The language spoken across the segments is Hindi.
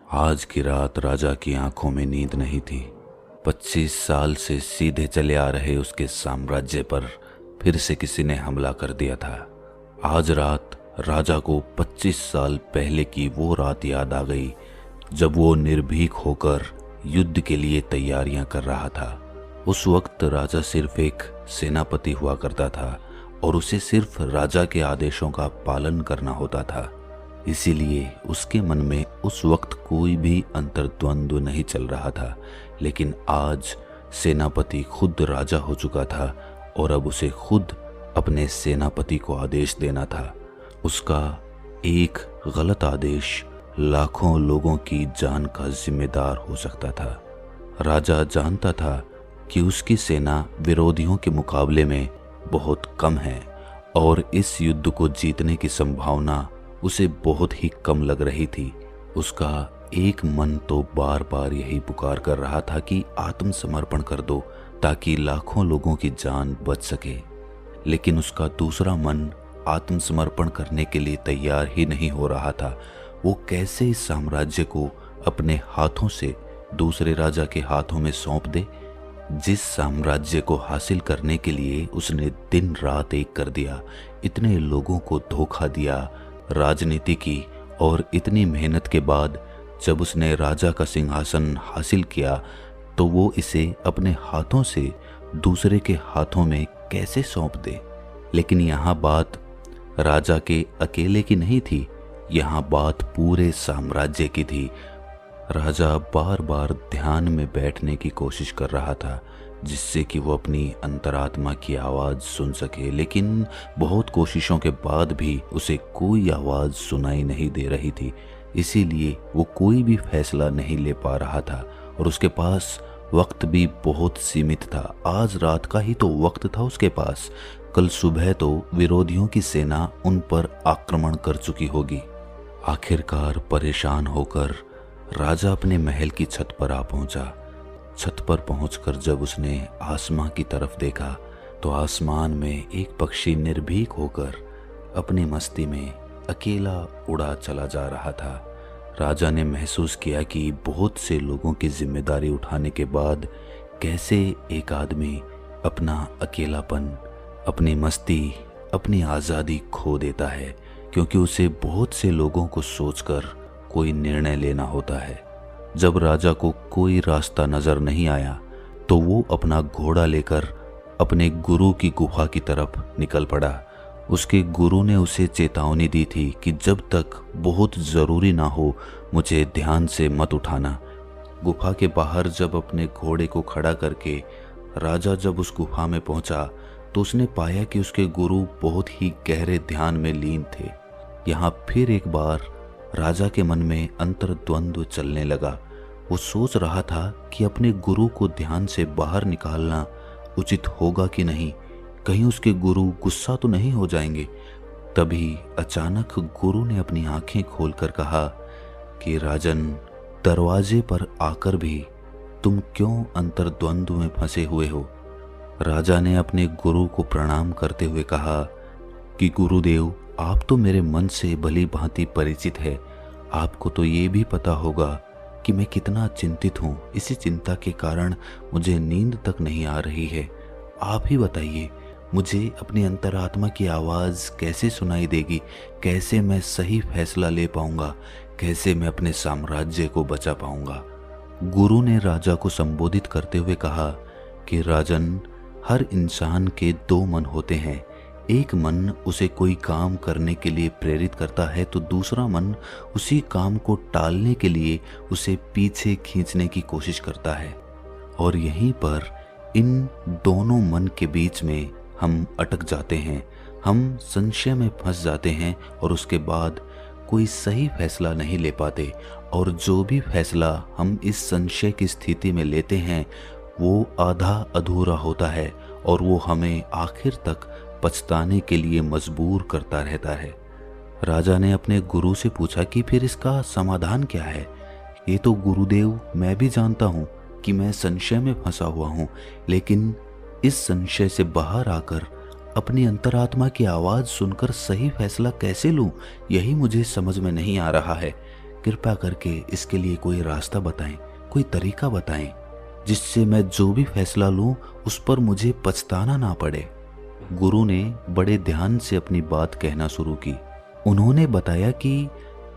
आज की रात राजा की आंखों में नींद नहीं थी। 25 साल से सीधे चले आ रहे उसके साम्राज्य पर फिर से किसी ने हमला कर दिया था। आज रात राजा को 25 साल पहले की वो रात याद आ गई जब वो निर्भीक होकर युद्ध के लिए तैयारियां कर रहा था। उस वक्त राजा सिर्फ एक सेनापति हुआ करता था और उसे सिर्फ राजा के आदेशों का पालन करना होता था। इसीलिए उसके मन में उस वक्त कोई भी अंतर्द्वंद्व नहीं चल रहा था। लेकिन आज सेनापति खुद राजा हो चुका था और अब उसे खुद अपने सेनापति को आदेश देना था। उसका एक गलत आदेश लाखों लोगों की जान का जिम्मेदार हो सकता था। राजा जानता था कि उसकी सेना विरोधियों के मुकाबले में बहुत कम है और इस युद्ध को जीतने की संभावना उसे बहुत ही कम लग रही थी। उसका एक मन तो बार बार यही पुकार कर रहा था कि आत्मसमर्पण कर दो ताकि लाखों लोगों की जान बच सके। लेकिन उसका दूसरा मन आत्मसमर्पण करने के लिए तैयार ही नहीं हो रहा था। वो कैसे इस साम्राज्य को अपने हाथों से दूसरे राजा के हाथों में सौंप दे, जिस साम्राज्य को हासिल करने के लिए उसने दिन रात एक कर दिया, इतने लोगों को धोखा दिया राजनीति की। और इतनी मेहनत के बाद जब उसने राजा का सिंहासन हासिल किया तो वो इसे अपने हाथों से दूसरे के हाथों में कैसे सौंप दे। लेकिन यहाँ बात राजा के अकेले की नहीं थी, यहाँ बात पूरे साम्राज्य की थी। राजा बार बार ध्यान में बैठने की कोशिश कर रहा था जिससे कि वो अपनी अंतरात्मा की आवाज़ सुन सके, लेकिन बहुत कोशिशों के बाद भी उसे कोई आवाज़ सुनाई नहीं दे रही थी। इसीलिए वो कोई भी फैसला नहीं ले पा रहा था और उसके पास वक्त भी बहुत सीमित था। आज रात का ही तो वक्त था उसके पास, कल सुबह तो विरोधियों की सेना उन पर आक्रमण कर चुकी होगी। आखिरकार परेशान होकर राजा अपने महल की छत पर आ पहुंचा। छत पर पहुंचकर जब उसने आसमां की तरफ देखा तो आसमान में एक पक्षी निर्भीक होकर अपनी मस्ती में अकेला उड़ा चला जा रहा था। राजा ने महसूस किया कि बहुत से लोगों की जिम्मेदारी उठाने के बाद कैसे एक आदमी अपना अकेलापन, अपनी मस्ती, अपनी आज़ादी खो देता है, क्योंकि उसे बहुत से लोगों को सोचकर कोई निर्णय लेना होता है। जब राजा को कोई रास्ता नजर नहीं आया तो वो अपना घोड़ा लेकर अपने गुरु की गुफा की तरफ निकल पड़ा। उसके गुरु ने उसे चेतावनी दी थी कि जब तक बहुत ज़रूरी ना हो मुझे ध्यान से मत उठाना। गुफा के बाहर जब अपने घोड़े को खड़ा करके राजा जब उस गुफा में पहुंचा तो उसने पाया कि उसके गुरु बहुत ही गहरे ध्यान में लीन थे। यहाँ फिर एक बार राजा के मन में अंतर्द्वंद्व चलने लगा। वो सोच रहा था कि अपने गुरु को ध्यान से बाहर निकालना उचित होगा कि नहीं, कहीं उसके गुरु गुस्सा तो नहीं हो जाएंगे। तभी अचानक गुरु ने अपनी आंखें खोलकर कहा कि राजन, दरवाजे पर आकर भी तुम क्यों अंतर्द्वंद्व में फंसे हुए हो। राजा ने अपने गुरु को प्रणाम करते हुए कहा कि गुरुदेव, आप तो मेरे मन से भली भांति परिचित है। आपको तो ये भी पता होगा कि मैं कितना चिंतित हूँ। इसी चिंता के कारण मुझे नींद तक नहीं आ रही है। आप ही बताइए, मुझे अपनी अंतरात्मा की आवाज़ कैसे सुनाई देगी, कैसे मैं सही फैसला ले पाऊंगा, कैसे मैं अपने साम्राज्य को बचा पाऊंगा। गुरु ने राजा को संबोधित करते हुए कहा कि राजन, हर इंसान के दो मन होते हैं। एक मन उसे कोई काम करने के लिए प्रेरित करता है तो दूसरा मन उसी काम को टालने के लिए उसे पीछे खींचने की कोशिश करता है। और यहीं पर इन दोनों मन के बीच में हम अटक जाते हैं, हम संशय में फंस जाते हैं और उसके बाद कोई सही फैसला नहीं ले पाते। और जो भी फैसला हम इस संशय की स्थिति में लेते हैं वो आधा अधूरा होता है और वो हमें आखिर तक पछताने के लिए मजबूर करता रहता है। राजा ने अपने गुरु से पूछा कि फिर इसका समाधान क्या है। ये तो गुरुदेव, मैं भी जानता हूँ कि मैं संशय में फंसा हुआ हूँ, लेकिन इस संशय से बाहर आकर अपनी अंतरात्मा की आवाज़ सुनकर सही फैसला कैसे लूँ, यही मुझे समझ में नहीं आ रहा है। कृपया करके इसके लिए कोई रास्ता बताएं, कोई तरीका बताएं, जिससे मैं जो भी फैसला लूं उस पर मुझे पछताना ना पड़े। गुरु ने बड़े ध्यान से अपनी बात कहना शुरू की। उन्होंने बताया कि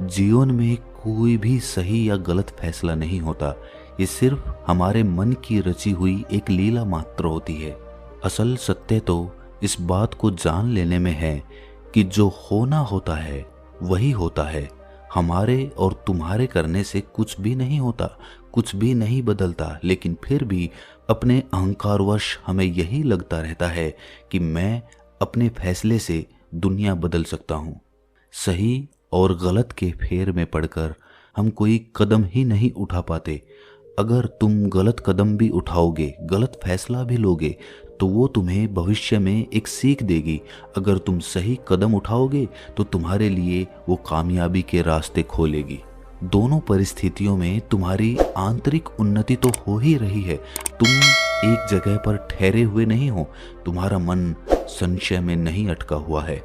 जीवन में कोई भी सही या गलत फैसला नहीं होता, ये सिर्फ हमारे मन की रची हुई एक लीला मात्र होती है। असल सत्य तो इस बात को जान लेने में है कि जो होना होता है वही होता है। हमारे और तुम्हारे करने से कुछ भी नहीं होता, कुछ भी नहीं बदलता, लेकिन फिर भी अपने अहंकारवश हमें यही लगता रहता है कि मैं अपने फैसले से दुनिया बदल सकता हूँ। सही और गलत के फेर में पड़कर हम कोई कदम ही नहीं उठा पाते। अगर तुम गलत कदम भी उठाओगे, गलत फैसला भी लोगे, तो वो तुम्हें भविष्य में एक सीख देगी। अगर तुम सही कदम उठाओगे तो तुम्हारे लिए वो कामयाबी के रास्ते खोलेगी। दोनों परिस्थितियों में तुम्हारी आंतरिक उन्नति तो हो ही रही है। तुम एक जगह पर ठहरे हुए नहीं हो, तुम्हारा मन संशय में नहीं अटका हुआ है।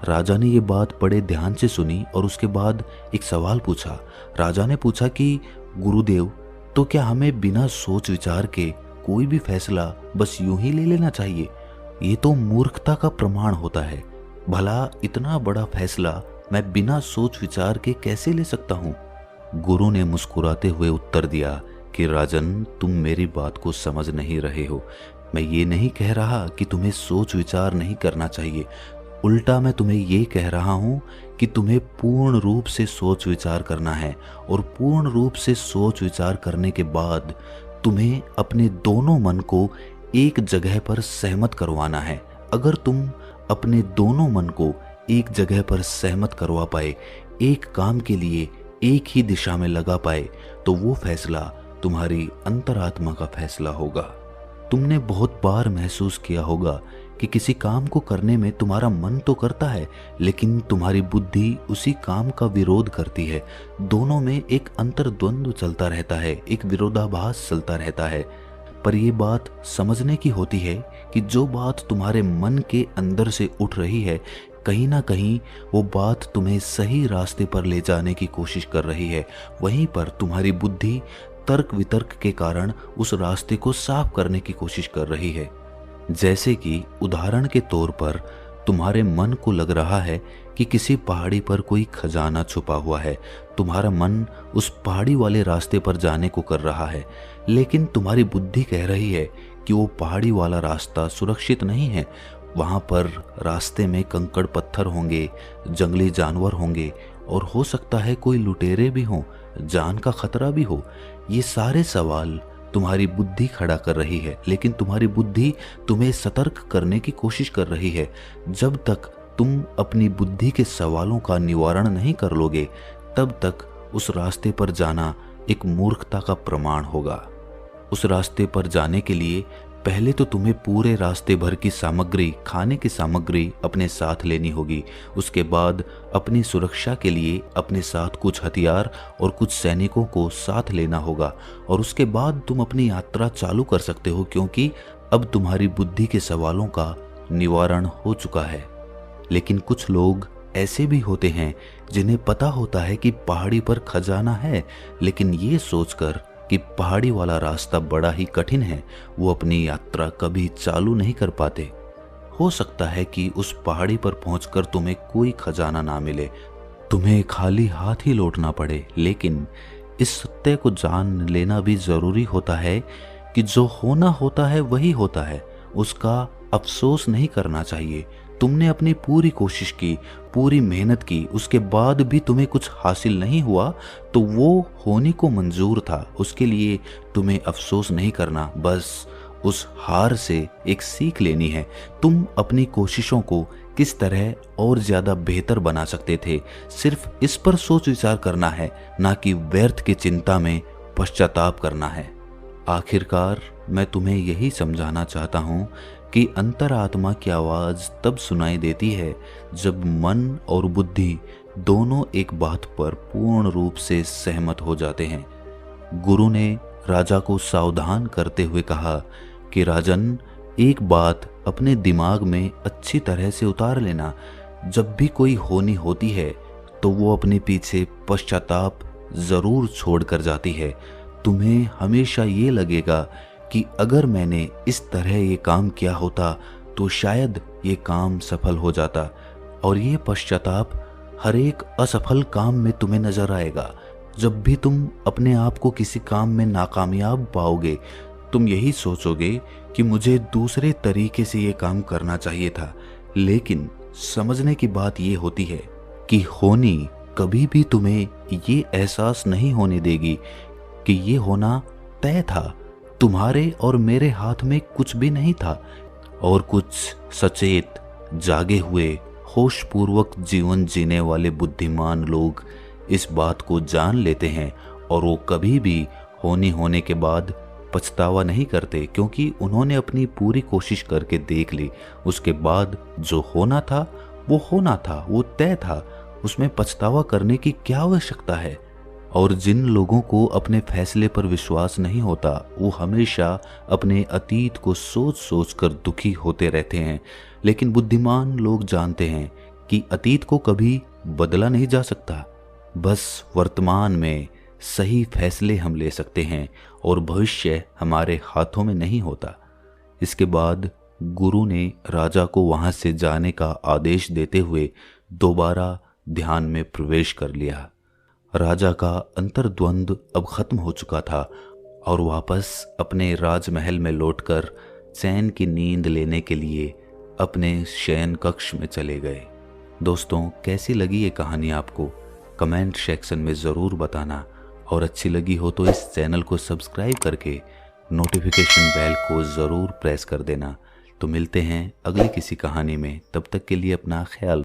राजा ने ये बात बड़े ध्यान से सुनी और उसके बाद एक सवाल पूछा। राजा ने पूछा कि गुरुदेव, तो क्या हमें बिना सोच विचार के कोई भी फैसला बस यूं ही ले लेना चाहिए? ये तो मूर्खता का प्रमाण होता है। भला इतना बड़ा फैसला मैं बिना सोच विचार के कैसे ले सकता हूँ? गुरु ने मुस्कुराते हुए उत्तर दिया कि राजन, तुम मेरी बात को समझ नहीं रहे हो। मैं ये नहीं कह रहा कि तुम्हें सोच विचार नहीं करना चाहिए, उल्टा मैं तुम्हें ये कह रहा हूँ कि तुम्हें पूर्ण रूप से सोच विचार करना है, और पूर्ण रूप से सोच विचार करने के बाद तुम्हें अपने दोनों मन को एक जगह पर सहमत करवाना है। अगर तुम अपने दोनों मन को एक जगह पर सहमत करवा पाए, एक काम के लिए एक ही दिशा में लगा पाए, तो वो फैसला तुम्हारी अंतरात्मा का फैसला होगा। तुमने बहुत बार महसूस किया होगा कि किसी काम को करने में तुम्हारा मन तो करता है, लेकिन तुम्हारी बुद्धि उसी काम का विरोध करती है। दोनों में एक अंतर्द्वंद्व चलता रहता है, एक विरोधाभास चलता रहता है। पर यह बात समझने की होती है कि जो बात तुम्हारे मन के अंदर से उठ रही है, कहीं ना कहीं वो बात तुम्हें सही रास्ते पर ले जाने की कोशिश कर रही है। वहीं पर तुम्हारी बुद्धि तर्क वितर्क के कारण उस रास्ते को साफ करने की कोशिश कर रही है। जैसे कि उदाहरण के तौर पर तुम्हारे मन को लग रहा है कि किसी पहाड़ी पर कोई खजाना छुपा हुआ है। तुम्हारा मन उस पहाड़ी वाले रास्ते पर जाने को कर रहा है, लेकिन तुम्हारी बुद्धि कह रही है कि वो पहाड़ी वाला रास्ता सुरक्षित नहीं है। वहाँ पर रास्ते में कंकड़ पत्थर होंगे, जंगली जानवर होंगे, और हो सकता है कोई लुटेरे भी हों, जान का खतरा भी हो। ये सारे सवाल तुम्हारी बुद्धि खड़ा कर रही है, लेकिन तुम्हारी बुद्धि तुम्हें सतर्क करने की कोशिश कर रही है। जब तक तुम अपनी बुद्धि के सवालों का निवारण नहीं कर लोगे, तब तक उस रास्ते पर जाना एक मूर्खता का प्रमाण होगा। उस रास्ते पर जाने के लिए पहले तो तुम्हें पूरे रास्ते भर की सामग्री, खाने की सामग्री अपने साथ लेनी होगी। उसके बाद अपनी सुरक्षा के लिए अपने साथ कुछ हथियार और कुछ सैनिकों को साथ लेना होगा, और उसके बाद तुम अपनी यात्रा चालू कर सकते हो, क्योंकि अब तुम्हारी बुद्धि के सवालों का निवारण हो चुका है। लेकिन कुछ लोग ऐसे भी होते हैं जिन्हें पता होता है कि पहाड़ी पर खजाना है, लेकिन ये सोचकर कि पहाड़ी वाला रास्ता बड़ा ही कठिन है, वो अपनी यात्रा कभी चालू नहीं कर पाते। हो सकता है कि उस पहाड़ी पर पहुंचकर तुम्हें कोई खजाना ना मिले, तुम्हें खाली हाथ ही लौटना पड़े। लेकिन इस सत्य को जान लेना भी जरूरी होता है कि जो होना होता है वही होता है, उसका अफसोस नहीं करना चाहिए। तुमने अपनी पूरी कोशिश की, पूरी मेहनत की, उसके बाद भी तुम्हें कुछ हासिल नहीं हुआ, तो वो होने को मंजूर था। उसके लिए तुम्हें अफसोस नहीं करना, बस उस हार से एक सीख लेनी है। तुम अपनी कोशिशों को किस तरह और ज़्यादा बेहतर बना सकते थे, सिर्फ इस पर सोच विचार करना है, ना कि व्यर्थ की चिंता में पश्चाताप करना है। आखिरकार मैं तुम्हें यही समझाना चाहता हूँ कि अंतरात्मा की आवाज़ तब सुनाई देती है जब मन और बुद्धि दोनों एक बात पर पूर्ण रूप से सहमत हो जाते हैं। गुरु ने राजा को सावधान करते हुए कहा कि राजन, एक बात अपने दिमाग में अच्छी तरह से उतार लेना, जब भी कोई होनी होती है तो वो अपने पीछे पश्चाताप ज़रूर छोड़ कर जाती है। तुम्हें हमेशा ये लगेगा कि अगर मैंने इस तरह ये काम किया होता तो शायद ये काम सफल हो जाता, और ये पश्चाताप हर एक असफल काम में तुम्हें नजर आएगा। जब भी तुम अपने आप को किसी काम में नाकामयाब पाओगे, तुम यही सोचोगे कि मुझे दूसरे तरीके से ये काम करना चाहिए था। लेकिन समझने की बात ये होती है कि होनी कभी भी तुम्हें ये एहसास नहीं होने देगी कि ये होना तय था। तुम्हारे और मेरे हाथ में कुछ भी नहीं था, और कुछ सचेत, जागे हुए, होशपूर्वक जीवन जीने वाले बुद्धिमान लोग इस बात को जान लेते हैं, और वो कभी भी होने के बाद पछतावा नहीं करते, क्योंकि उन्होंने अपनी पूरी कोशिश करके देख ली। उसके बाद जो होना था वो होना था, वो तय था, उसमें पछतावा करने की क्या आवश्यकता है। और जिन लोगों को अपने फैसले पर विश्वास नहीं होता, वो हमेशा अपने अतीत को सोच सोच कर दुखी होते रहते हैं। लेकिन बुद्धिमान लोग जानते हैं कि अतीत को कभी बदला नहीं जा सकता, बस वर्तमान में सही फैसले हम ले सकते हैं, और भविष्य हमारे हाथों में नहीं होता। इसके बाद गुरु ने राजा को वहां से जाने का आदेश देते हुए दोबारा ध्यान में प्रवेश कर लिया। राजा का अंतर्द्वंद अब खत्म हो चुका था, और वापस अपने राजमहल में लौटकर चैन की नींद लेने के लिए अपने शयन कक्ष में चले गए। दोस्तों, कैसी लगी ये कहानी आपको? कमेंट सेक्शन में ज़रूर बताना, और अच्छी लगी हो तो इस चैनल को सब्सक्राइब करके नोटिफिकेशन बेल को ज़रूर प्रेस कर देना। तो मिलते हैं अगली किसी कहानी में, तब तक के लिए अपना ख्याल